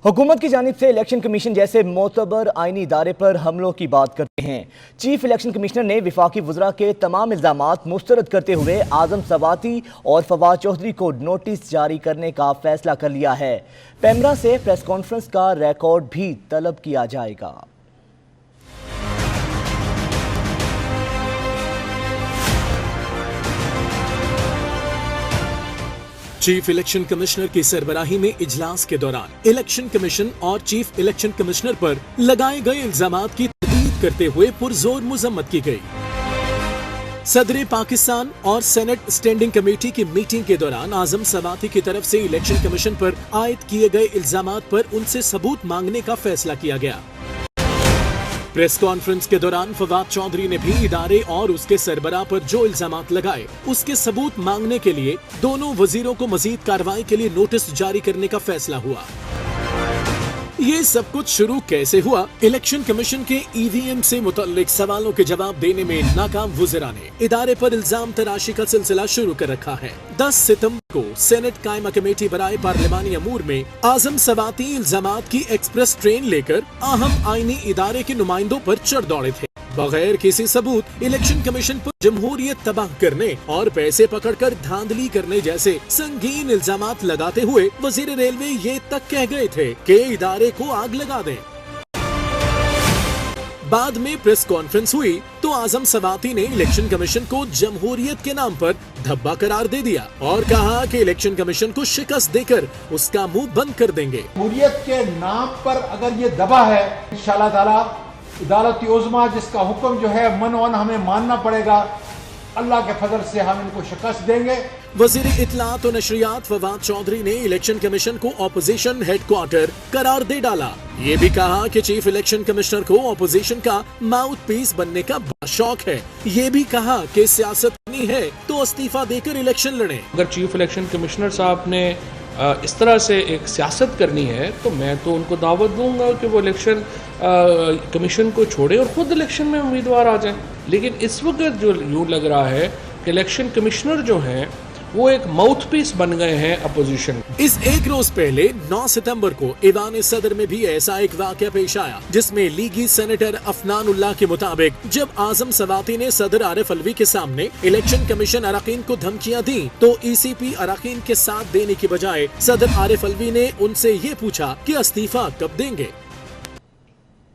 हुकूमत की जानिब से इलेक्शन कमीशन जैसे मोतबर आईनी इदारे पर हमलों की बात करते हैं। चीफ इलेक्शन कमिश्नर ने वफाकी वज़रा के तमाम इल्ज़ामात मुस्तरद करते हुए आज़म सवाती और फवाद चौधरी को नोटिस जारी करने का फैसला कर लिया है। पेमरा से प्रेस कॉन्फ्रेंस का रिकॉर्ड भी तलब किया जाएगा। चीफ इलेक्शन कमिश्नर की सरबराही में इजलास के दौरान इलेक्शन कमीशन और चीफ इलेक्शन कमिश्नर पर लगाए गए इल्जामात की तहकीक करते हुए पुरजोर मजम्मत की गई। सदर पाकिस्तान और सेनेट स्टैंडिंग कमेटी की मीटिंग के दौरान आज़म सवाती की तरफ से इलेक्शन कमीशन पर आयद किए गए इल्जामात पर उनसे सबूत मांगने का फैसला किया गया। प्रेस कॉन्फ्रेंस के दौरान फवाद चौधरी ने भी इदारे और उसके सरबराह पर जो इल्जामात लगाए उसके सबूत मांगने के लिए दोनों वजीरों को मजीद कार्रवाई के लिए नोटिस जारी करने का फैसला हुआ। ये सब कुछ शुरू कैसे हुआ? इलेक्शन कमीशन के ईवीएम से मुतल्लिक सवालों के जवाब देने में नाकाम वज़रा ने इदारे पर इल्जाम तराशी का सिलसिला शुरू कर रखा है। 10 सितंबर को सेनेट कायमा कमेटी बराए पार्लिमानी अमूर में आज़म सवाती इल्जामात की एक्सप्रेस ट्रेन लेकर अहम आईनी इदारे के नुमाइंदों पर चढ़ दौड़े थे। बगैर किसी सबूत इलेक्शन कमीशन पर जमहूरियत तबाह करने और पैसे पकड़कर धांधली करने जैसे संगीन इल्जामात लगाते हुए वजीर रेलवे ये तक कह गए थे कि इदारे को आग लगा दें। बाद में प्रेस कॉन्फ्रेंस हुई तो आज़म सवाती ने इलेक्शन कमीशन को जमहूरियत के नाम पर धब्बा करार दे दिया और कहा कि इलेक्शन कमीशन को शिकस्त देकर उसका मुंह बंद कर देंगे। जमहूरियत के नाम पर अगर ये दबा है, इंशाअल्लाह ताला अदालती उज़्मा जिसका हुक्म जो है मनवन हमें मानना पड़ेगा, अल्लाह के फजल से हम इनको शिकस्त देंगे। वज़ीर इत्तलात और नशरियात फवाद चौधरी ने इलेक्शन कमीशन को ऑपोजिशन हेडक्वार्टर करार दे डाला। ये भी कहा कि चीफ इलेक्शन कमिश्नर को ऑपोजिशन का माउथ पीस बनने का बड़ा शौक है। ये भी कहा कि सियासत करनी है तो इस्तीफा देकर इलेक्शन लड़ें। अगर चीफ इलेक्शन कमिश्नर साहब ने इस तरह से एक सियासत करनी है तो मैं तो उनको दावत दूंगा कि वो इलेक्शन कमीशन को छोड़े और खुद इलेक्शन में उम्मीदवार आ जाएं। लेकिन इस वक्त जो यूँ लग रहा है कि इलेक्शन कमिश्नर जो हैं वो एक माउथ पीस बन गए हैं अपोजिशन। इस एक रोज पहले 9 सितंबर को ईवान सदर में भी ऐसा एक वाकया पेश आया जिसमें लीगी सेनेटर अफनानुल्लाह के मुताबिक जब आज़म सवाती ने सदर आरिफ अलवी के सामने इलेक्शन कमीशन अरकान को धमकियां दी तो ईसीपी अरकान के साथ देने की बजाय सदर आरिफ अलवी ने उनसे ये पूछा कि इस्तीफा कब देंगे।